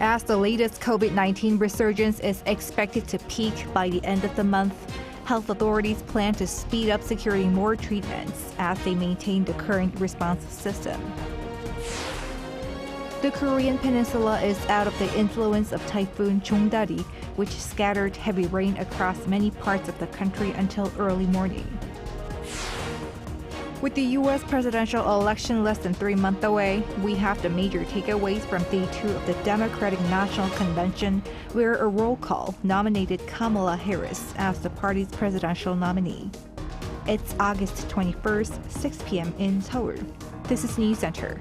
As the latest COVID-19 resurgence is expected to peak by the end of the month, health authorities plan to speed up securing more treatments as they maintain the current response system. The Korean peninsula is out of the influence of Typhoon Jongdari, which scattered heavy rain across many parts of the country until early morning. With the U.S. presidential election less than 3 months away, we have the major takeaways from Day 2 of the Democratic National Convention, where a roll call nominated Kamala Harris as the party's presidential nominee. It's August 21st, 6 p.m. in Seoul. This is Newscenter.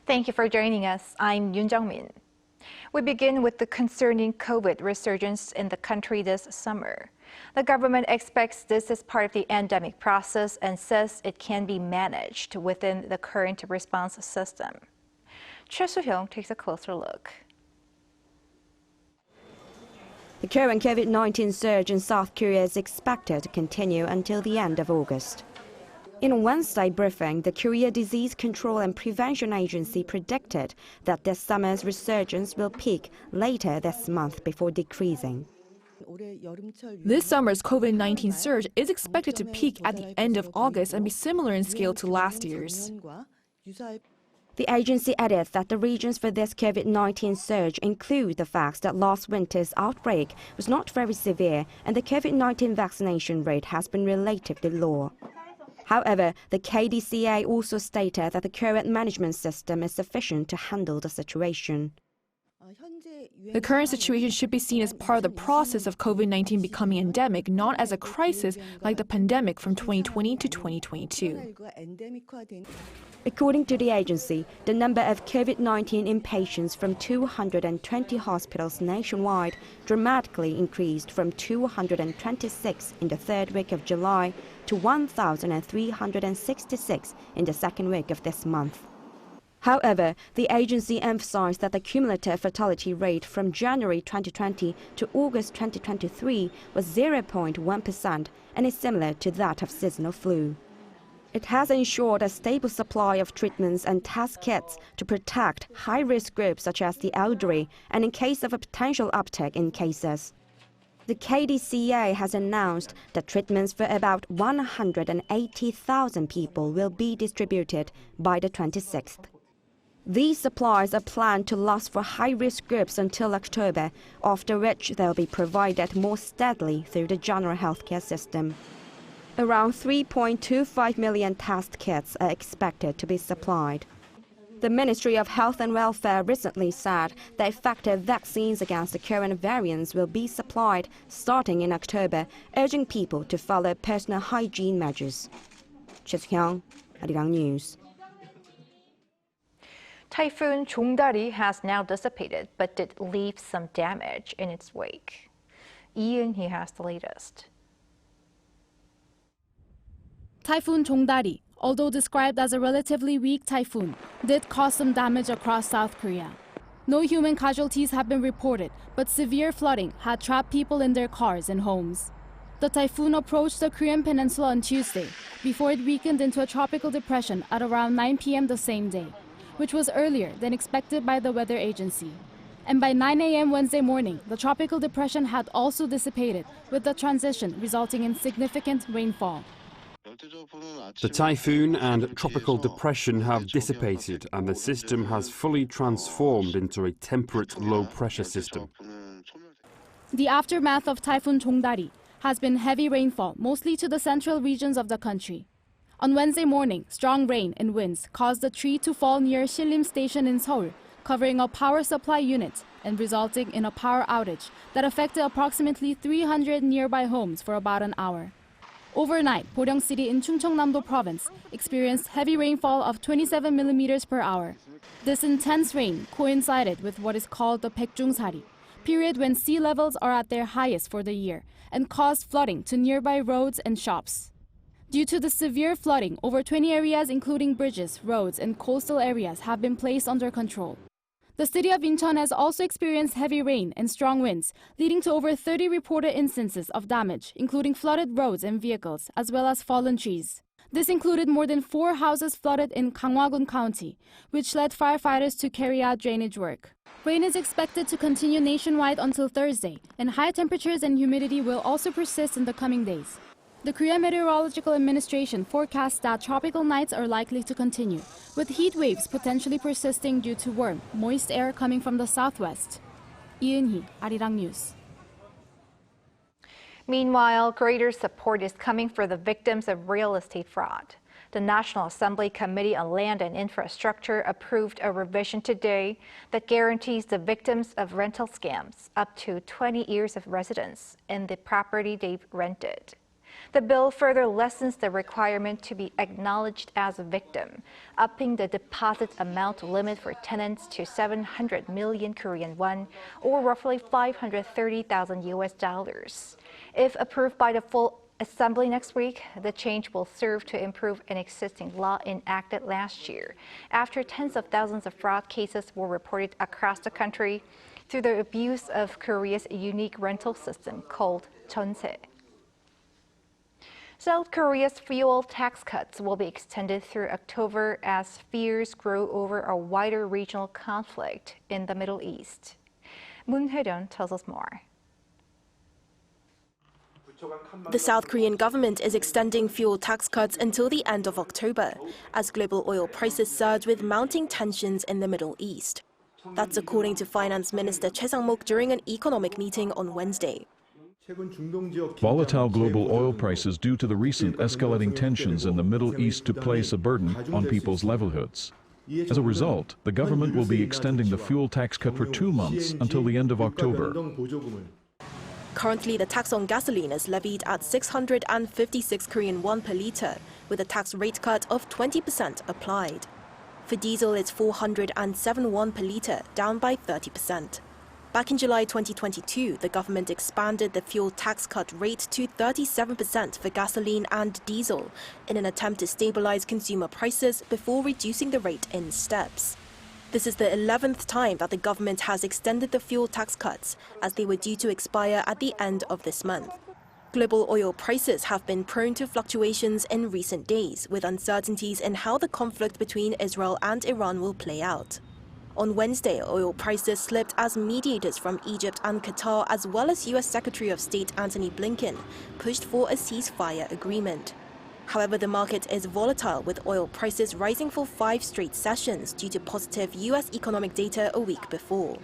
Thank you for joining us. I'm Yoon Jung-min. We begin with the concerning COVID resurgence in the country this summer. The government expects this as part of the endemic process and says it can be managed within the current response system. Choi Soo-hyung takes a closer look. The current COVID-19 surge in South Korea is expected to continue until the end of August. In a Wednesday briefing, the Korea Disease Control and Prevention Agency predicted that this summer's resurgence will peak later this month before decreasing. This summer's COVID-19 surge is expected to peak at the end of August and be similar in scale to last year's. The agency added that the reasons for this COVID-19 surge include the fact that last winter's outbreak was not very severe and the COVID-19 vaccination rate has been relatively low. However, the KDCA also stated that the current management system is sufficient to handle the situation. The current situation should be seen as part of the process of COVID-19 becoming endemic, not as a crisis like the pandemic from 2020 to 2022. According to the agency, the number of COVID-19 inpatients from 220 hospitals nationwide dramatically increased from 226 in the third week of July to 1,366 in the second week of this month. However, the agency emphasized that the cumulative fatality rate from January 2020 to August 2023 was 0.1% and is similar to that of seasonal flu. It has ensured a stable supply of treatments and test kits to protect high-risk groups such as the elderly and in case of a potential uptick in cases. The KDCA has announced that treatments for about 180,000 people will be distributed by the 26th. These supplies are planned to last for high-risk groups until October, after which they'll be provided more steadily through the general healthcare system. Around 3.25 million test kits are expected to be supplied. The Ministry of Health and Welfare recently said that effective vaccines against the current variants will be supplied starting in October, urging people to follow personal hygiene measures. Choi Soo-hyung, Arirang News. Typhoon Jongdari has now dissipated, but did leave some damage in its wake. Ian, he has the latest. Typhoon Jongdari, although described as a relatively weak typhoon, did cause some damage across South Korea. No human casualties have been reported, but severe flooding had trapped people in their cars and homes. The typhoon approached the Korean peninsula on Tuesday before it weakened into a tropical depression at around 9 p.m. the same day, which was earlier than expected by the weather agency. And by 9 a.m. Wednesday morning, the tropical depression had also dissipated, with the transition resulting in significant rainfall. The typhoon and tropical depression have dissipated and the system has fully transformed into a temperate low-pressure system. The aftermath of Typhoon Jongdari has been heavy rainfall, mostly to the central regions of the country. On Wednesday morning, strong rain and winds caused a tree to fall near Silim Station in Seoul, covering a power supply unit and resulting in a power outage that affected approximately 300 nearby homes for about an hour. Overnight, Boryong City in Chungcheongnam-do Province experienced heavy rainfall of 27 millimeters per hour. This intense rain coincided with what is called the Baekjungsari, period when sea levels are at their highest for the year, and caused flooding to nearby roads and shops. Due to the severe flooding, over 20 areas including bridges, roads, and coastal areas have been placed under control. The city of Incheon has also experienced heavy rain and strong winds, leading to over 30 reported instances of damage, including flooded roads and vehicles, as well as fallen trees. This included more than 4 houses flooded in Gangwon County, which led firefighters to carry out drainage work. Rain is expected to continue nationwide until Thursday, and high temperatures and humidity will also persist in the coming days. The Korea Meteorological Administration forecasts that tropical nights are likely to continue, with heat waves potentially persisting due to warm, moist air coming from the southwest. Lee Eun-hee, Arirang News. Meanwhile, greater support is coming for the victims of real estate fraud. The National Assembly Committee on Land and Infrastructure approved a revision today that guarantees the victims of rental scams up to 20 years of residence in the property they've rented. The bill further lessens the requirement to be acknowledged as a victim, upping the deposit amount limit for tenants to 700 million Korean won, or roughly $530,000. If approved by the full Assembly next week, the change will serve to improve an existing law enacted last year after tens of thousands of fraud cases were reported across the country through the abuse of Korea's unique rental system called Cmte. South Korea's fuel tax cuts will be extended through October as fears grow over a wider regional conflict in the Middle East. Moon Hye-ryun tells us more. The South Korean government is extending fuel tax cuts until the end of October, as global oil prices surge with mounting tensions in the Middle East. That's according to Finance Minister Choi Sang-mok during an economic meeting on Wednesday. Volatile global oil prices due to the recent escalating tensions in the Middle East to place a burden on people's livelihoods. As a result, the government will be extending the fuel tax cut for 2 months until the end of October. Currently, the tax on gasoline is levied at 656 Korean won per litre, with a tax rate cut of 20% applied. For diesel, it's 407 won per litre, down by 30%. Back in July 2022, the government expanded the fuel tax cut rate to 37% for gasoline and diesel in an attempt to stabilize consumer prices before reducing the rate in steps. This is the 11th time that the government has extended the fuel tax cuts, as they were due to expire at the end of this month. Global oil prices have been prone to fluctuations in recent days, with uncertainties in how the conflict between Israel and Iran will play out. On Wednesday, oil prices slipped as mediators from Egypt and Qatar, as well as U.S. Secretary of State Antony Blinken, pushed for a ceasefire agreement. However, the market is volatile, with oil prices rising for 5 straight sessions due to positive U.S. economic data a week before.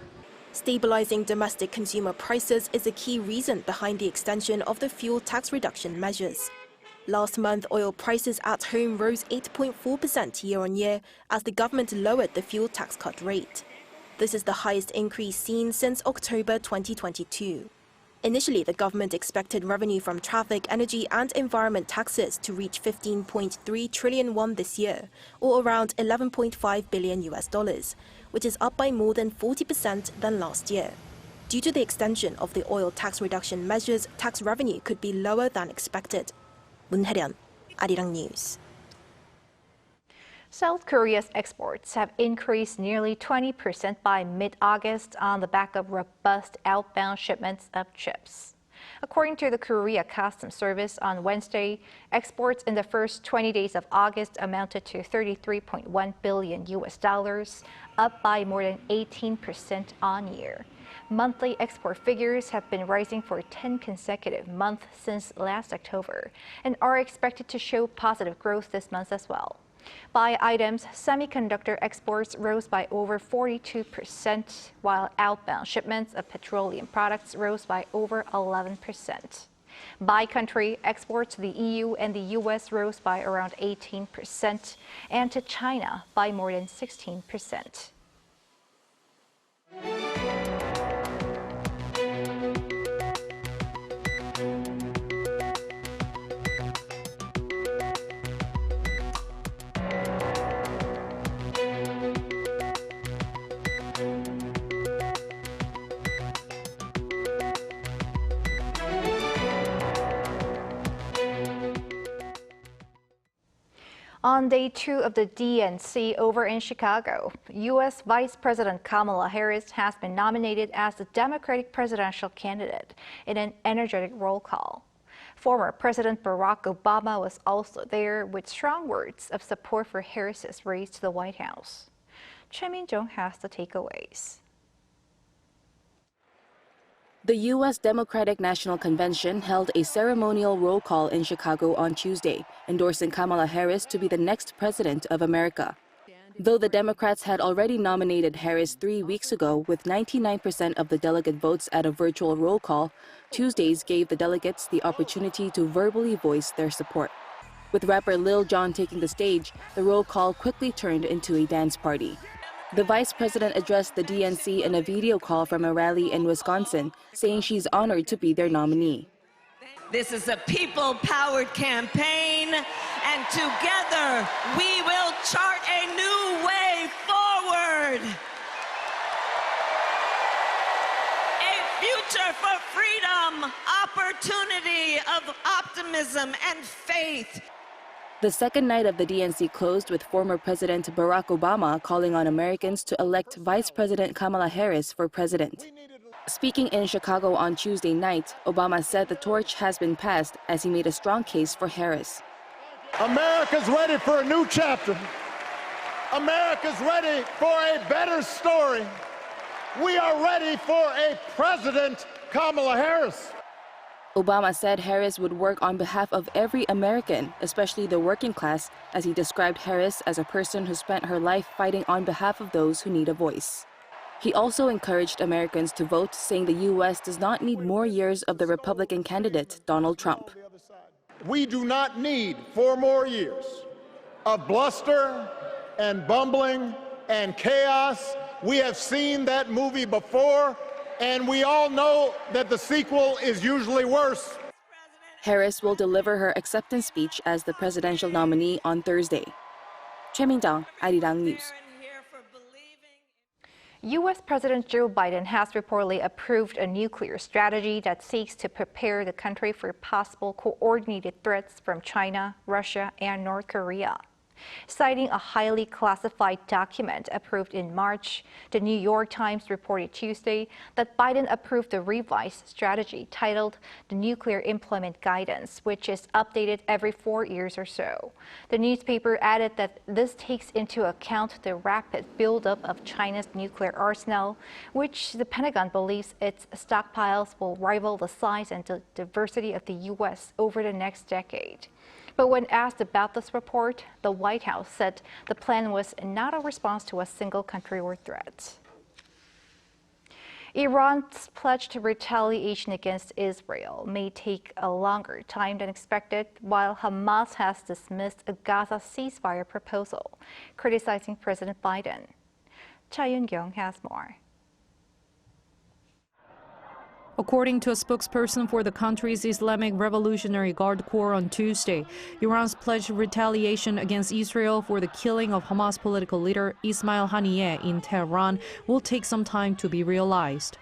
Stabilizing domestic consumer prices is a key reason behind the extension of the fuel tax reduction measures. Last month, oil prices at home rose 8.4% year-on-year as the government lowered the fuel tax cut rate. This is the highest increase seen since October 2022. Initially, the government expected revenue from traffic, energy and environment taxes to reach 15.3 trillion won this year, or around $11.5 billion, which is up by more than 40% than last year. Due to the extension of the oil tax reduction measures, tax revenue could be lower than expected. Moon Hye-ryun, Arirang News. South Korea's exports have increased nearly 20% by mid-August on the back of robust outbound shipments of chips. According to the Korea Customs Service on Wednesday, exports in the first 20 days of August amounted to $33.1 billion, up by more than 18% on year. Monthly export figures have been rising for 10 consecutive months since last October and are expected to show positive growth this month as well. By items, semiconductor exports rose by over 42%, while outbound shipments of petroleum products rose by over 11%. By country, exports to the EU and the US rose by around 18%, and to China by more than 16%. On day 2 of the DNC over in Chicago, U.S. Vice President Kamala Harris has been nominated as the Democratic presidential candidate in an energetic roll call. Former President Barack Obama was also there with strong words of support for Harris's race to the White House. Choi Min-jung has the takeaways. The U.S. Democratic National Convention held a ceremonial roll call in Chicago on Tuesday, endorsing Kamala Harris to be the next president of America. Though the Democrats had already nominated Harris 3 weeks ago with 99% of the delegate votes at a virtual roll call, Tuesdays gave the delegates the opportunity to verbally voice their support. With rapper Lil Jon taking the stage, the roll call quickly turned into a dance party. The vice president addressed the DNC in a video call from a rally in Wisconsin, saying she's honored to be their nominee. This is a people-powered campaign, and together we will chart a new way forward. A future for freedom, opportunity, of optimism and faith. The second night of the DNC closed with former President Barack Obama calling on Americans to elect Vice President Kamala Harris for president. Speaking in Chicago on Tuesday night, Obama said the torch has been passed as he made a strong case for Harris. America's ready for a new chapter. America's ready for a better story. We are ready for a President Kamala Harris. Obama said Harris would work on behalf of every American, especially the working class, as he described Harris as a person who spent her life fighting on behalf of those who need a voice. He also encouraged Americans to vote, saying the U.S. does not need more years of the Republican candidate, Donald Trump. We do not need 4 more years of bluster and bumbling and chaos. We have seen that movie before, and we all know that the sequel is usually worse. Harris will deliver her acceptance speech as the presidential nominee on Thursday. Choi Min-jung, Arirang News. U.S. President Joe Biden has reportedly approved a nuclear strategy that seeks to prepare the country for possible coordinated threats from China, Russia, and North Korea. Citing a highly classified document approved in March, the New York Times reported Tuesday that Biden approved the revised strategy titled the Nuclear Employment Guidance, which is updated every 4 years or so. The newspaper added that this takes into account the rapid buildup of China's nuclear arsenal, which the Pentagon believes its stockpiles will rival the size and the diversity of the U.S. over the next decade. But when asked about this report, the White House said the plan was not a response to a single country or threat. Iran's pledge to retaliation against Israel may take a longer time than expected, while Hamas has dismissed a Gaza ceasefire proposal, criticizing President Biden. Cha Yun-kyung has more. According to a spokesperson for the country's Islamic Revolutionary Guard Corps on Tuesday, Iran's pledged retaliation against Israel for the killing of Hamas political leader Ismail Haniyeh in Tehran will take some time to be realized.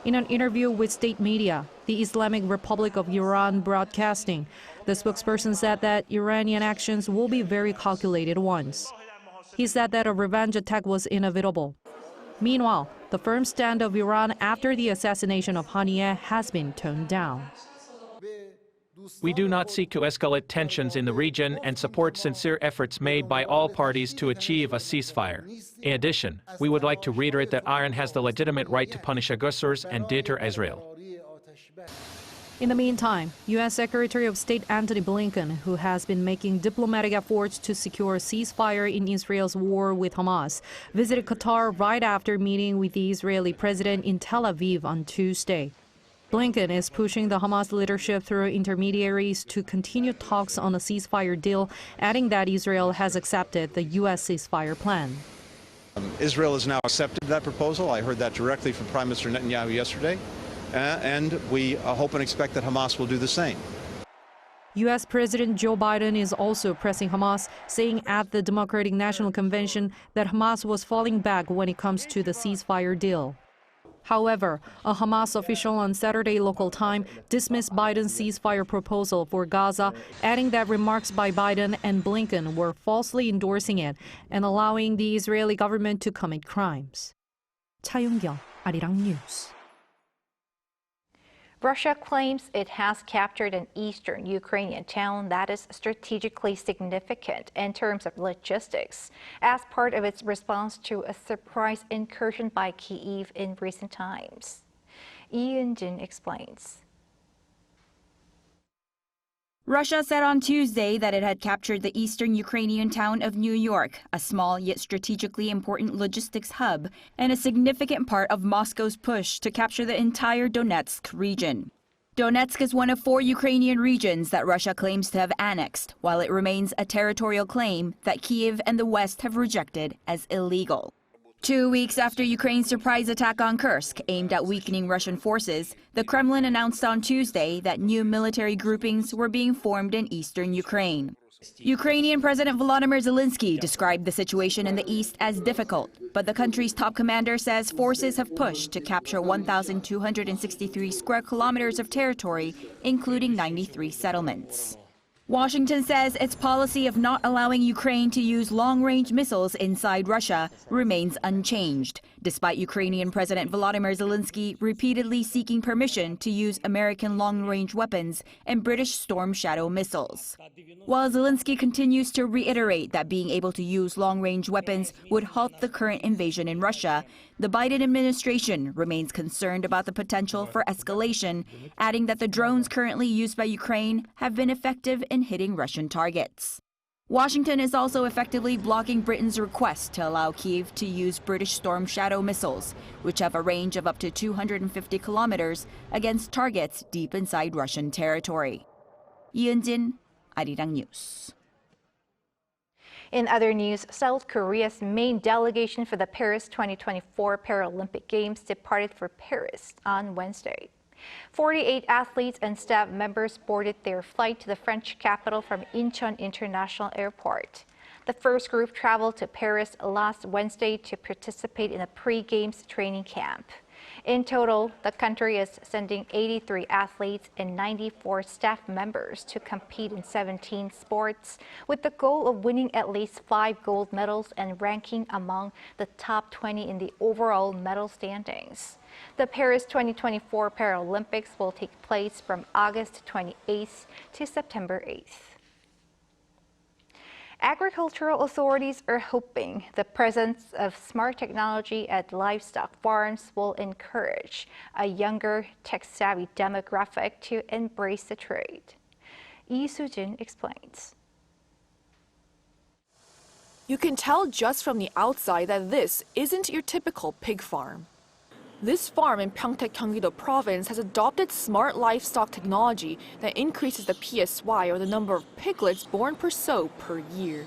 In an interview with state media, the Islamic Republic of Iran Broadcasting, the spokesperson said that Iranian actions will be very calculated ones. He said that a revenge attack was inevitable. Meanwhile, the firm stand of Iran after the assassination of Haniyeh has been toned down. We do not seek to escalate tensions in the region and support sincere efforts made by all parties to achieve a ceasefire. In addition, we would like to reiterate that Iran has the legitimate right to punish aggressors and deter Israel. In the meantime, U.S. Secretary of State Antony Blinken, who has been making diplomatic efforts to secure a ceasefire in Israel's war with Hamas, visited Qatar right after meeting with the Israeli president in Tel Aviv on Tuesday. Blinken is pushing the Hamas leadership through intermediaries to continue talks on a ceasefire deal, adding that Israel has accepted the U.S. ceasefire plan. Israel has now accepted that proposal. I heard that directly from Prime Minister Netanyahu yesterday. And we hope and expect that Hamas will do the same. U.S. President Joe Biden is also pressing Hamas, saying at the Democratic National Convention that Hamas was falling back when it comes to the ceasefire deal. However, a Hamas official on Saturday local time dismissed Biden's ceasefire proposal for Gaza, adding that remarks by Biden and Blinken were falsely endorsing it and allowing the Israeli government to commit crimes. Cha Yun-kyung, Arirang News. Russia claims it has captured an eastern Ukrainian town that is strategically significant in terms of logistics as part of its response to a surprise incursion by Kyiv in recent times. Ian Jin explains. Russia said on Tuesday that it had captured the eastern Ukrainian town of New York, a small yet strategically important logistics hub and a significant part of Moscow's push to capture the entire Donetsk region. Donetsk is one of 4 Ukrainian regions that Russia claims to have annexed, while it remains a territorial claim that Kyiv and the West have rejected as illegal. 2 weeks after Ukraine's surprise attack on Kursk, aimed at weakening Russian forces, the Kremlin announced on Tuesday that new military groupings were being formed in eastern Ukraine. Ukrainian President Volodymyr Zelensky described the situation in the east as difficult, but the country's top commander says forces have pushed to capture 1,263 square kilometers of territory, including 93 settlements. Washington says its policy of not allowing Ukraine to use long-range missiles inside Russia remains unchanged, despite Ukrainian President Volodymyr Zelensky repeatedly seeking permission to use American long-range weapons and British Storm Shadow missiles. While Zelensky continues to reiterate that being able to use long-range weapons would halt the current invasion in Russia, the Biden administration remains concerned about the potential for escalation, adding that the drones currently used by Ukraine have been effective in hitting Russian targets. Washington is also effectively blocking Britain's request to allow Kyiv to use British Storm Shadow missiles, which have a range of up to 250 kilometers, against targets deep inside Russian territory. Yeon-jin, Arirang News. In other news, South Korea's main delegation for the Paris 2024 Paralympic Games departed for Paris on Wednesday. 48 athletes and staff members boarded their flight to the French capital from Incheon International Airport. The first group traveled to Paris last Wednesday to participate in a pre-Games training camp. In total, the country is sending 83 athletes and 94 staff members to compete in 17 sports, with the goal of winning at least 5 gold medals and ranking among the top 20 in the overall medal standings. The Paris 2024 Paralympics will take place from August 28th to September 8th. Agricultural authorities are hoping the presence of smart technology at livestock farms will encourage a younger, tech-savvy demographic to embrace the trade. Lee Soo-jin explains. You can tell just from the outside that this isn't your typical pig farm. This farm in Pyeongtaek, Gyeonggi-do province has adopted smart livestock technology that increases the PSY, or the number of piglets born per sow, per year.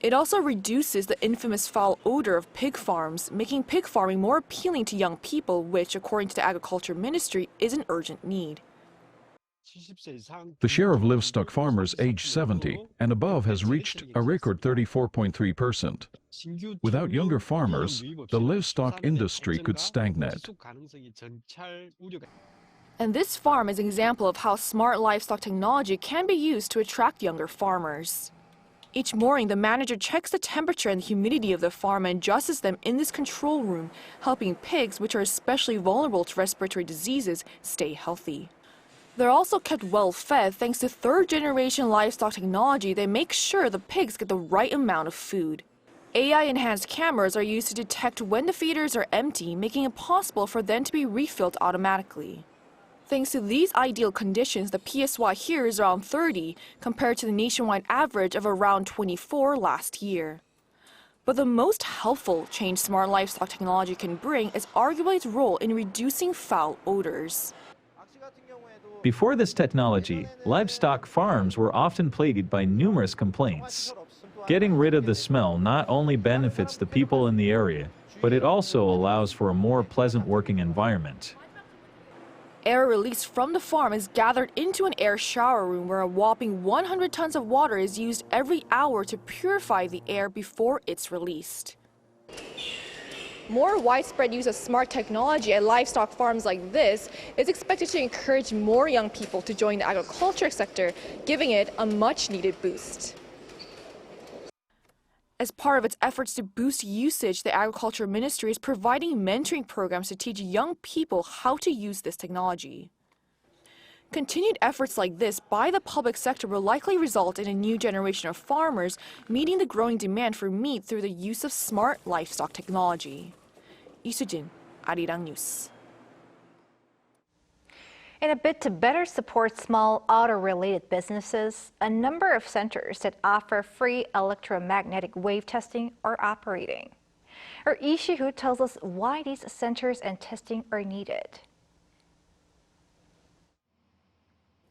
It also reduces the infamous foul odor of pig farms, making pig farming more appealing to young people, which, according to the Agriculture Ministry, is an urgent need. The share of livestock farmers aged 70 and above has reached a record 34.3%. Without younger farmers, the livestock industry could stagnate. And this farm is an example of how smart livestock technology can be used to attract younger farmers. Each morning, the manager checks the temperature and humidity of the farm and adjusts them in this control room, helping pigs, which are especially vulnerable to respiratory diseases, stay healthy. They're also kept well fed thanks to third-generation livestock technology that makes sure the pigs get the right amount of food. AI-enhanced cameras are used to detect when the feeders are empty, making it possible for them to be refilled automatically. Thanks to these ideal conditions, the PSY here is around 30, compared to the nationwide average of around 24 last year. But the most helpful change smart livestock technology can bring is arguably its role in reducing foul odors. Before this technology, livestock farms were often plagued by numerous complaints. Getting rid of the smell not only benefits the people in the area, but it also allows for a more pleasant working environment. Air released from the farm is gathered into an air shower room where a whopping 100 tons of water is used every hour to purify the air before it's released. More widespread use of smart technology at livestock farms like this is expected to encourage more young people to join the agriculture sector, giving it a much-needed boost. As part of its efforts to boost usage, the Agriculture Ministry is providing mentoring programs to teach young people how to use this technology. Continued efforts like this by the public sector will likely result in a new generation of farmers meeting the growing demand for meat through the use of smart livestock technology. 이수진, Arirang News. In a bid to better support small auto-related businesses, a number of centers that offer free electromagnetic wave testing are operating. Our Lee Si-hoo tells us why these centers and testing are needed.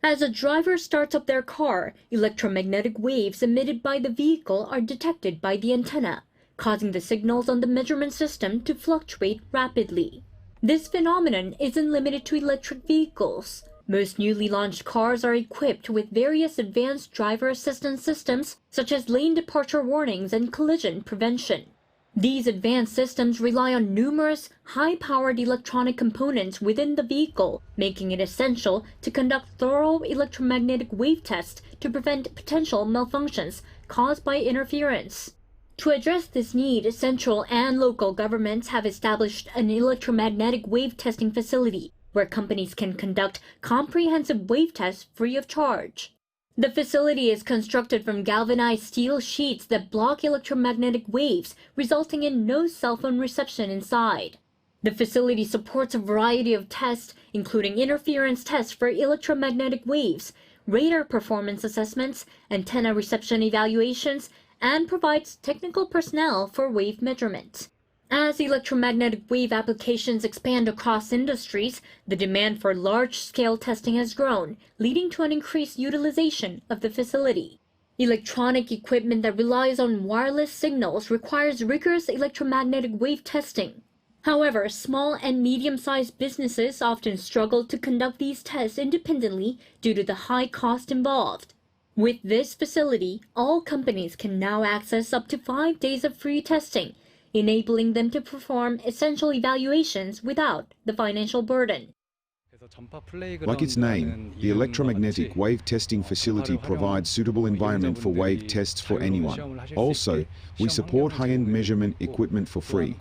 As a driver starts up their car, electromagnetic waves emitted by the vehicle are detected by the antenna, causing the signals on the measurement system to fluctuate rapidly. This phenomenon isn't limited to electric vehicles. Most newly launched cars are equipped with various advanced driver assistance systems, such as lane departure warnings and collision prevention. These advanced systems rely on numerous high-powered electronic components within the vehicle, making it essential to conduct thorough electromagnetic wave tests to prevent potential malfunctions caused by interference. To address this need, central and local governments have established an electromagnetic wave testing facility where companies can conduct comprehensive wave tests free of charge. The facility is constructed from galvanized steel sheets that block electromagnetic waves, resulting in no cell phone reception inside. The facility supports a variety of tests, including interference tests for electromagnetic waves, radar performance assessments, antenna reception evaluations, and provides technical personnel for wave measurement. As electromagnetic wave applications expand across industries, the demand for large-scale testing has grown, leading to an increased utilization of the facility. Electronic equipment that relies on wireless signals requires rigorous electromagnetic wave testing. However, small and medium-sized businesses often struggle to conduct these tests independently due to the high cost involved. With this facility, all companies can now access up to 5 days of free testing, enabling them to perform essential evaluations without the financial burden. Like its name, the electromagnetic wave testing facility provides suitable environment for wave tests for anyone. Also, we support high-end measurement equipment for free.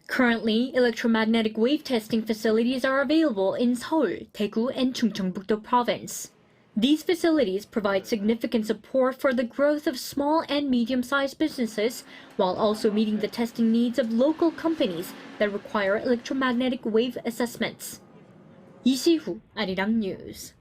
Currently, electromagnetic wave testing facilities are available in Seoul, Daegu, and Chungcheongbuk-do Province. These facilities provide significant support for the growth of small and medium-sized businesses, while also meeting the testing needs of local companies that require electromagnetic wave assessments. Lee Si-hoo, Arirang News.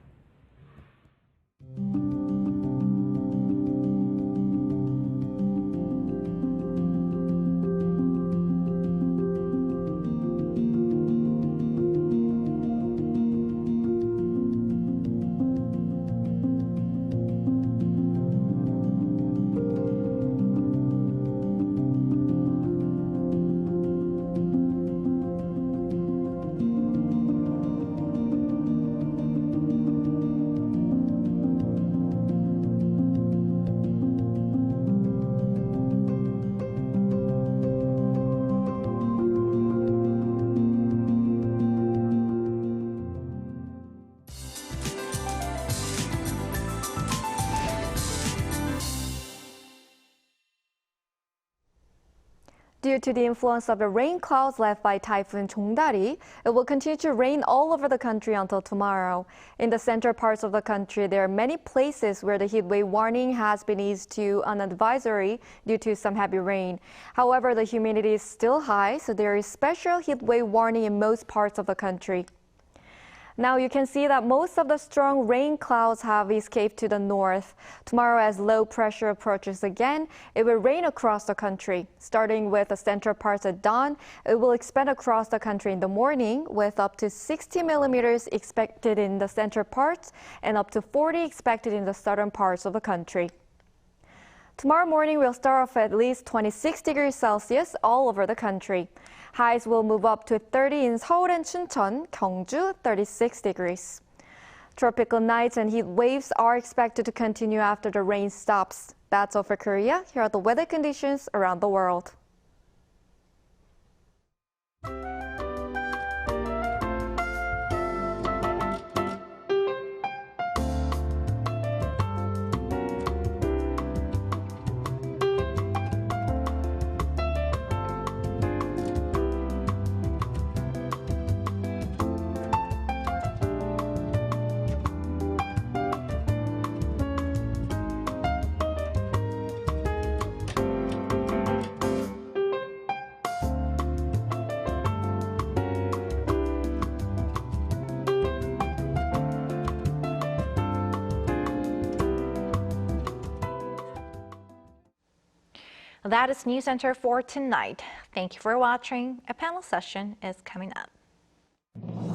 Due to the influence of the rain clouds left by Typhoon Jongdari, it will continue to rain all over the country until tomorrow. In the center parts of the country, there are many places where the heat wave warning has been eased to an advisory due to some heavy rain. However, the humidity is still high, so there is special heat wave warning in most parts of the country. Now you can see that most of the strong rain clouds have escaped to the north. Tomorrow, as low pressure approaches again, it will rain across the country. Starting with the central parts at dawn, it will expand across the country in the morning, with up to 60 millimeters expected in the central parts and up to 40 expected in the southern parts of the country. Tomorrow morning, we'll start off at least 26 degrees Celsius all over the country. Highs will move up to 30 in Seoul and Chuncheon, Gyeongju 36 degrees. Tropical nights and heat waves are expected to continue after the rain stops. That's all for Korea. Here are the weather conditions around the world. That is Newscenter for tonight. Thank you for watching. A panel session is coming up.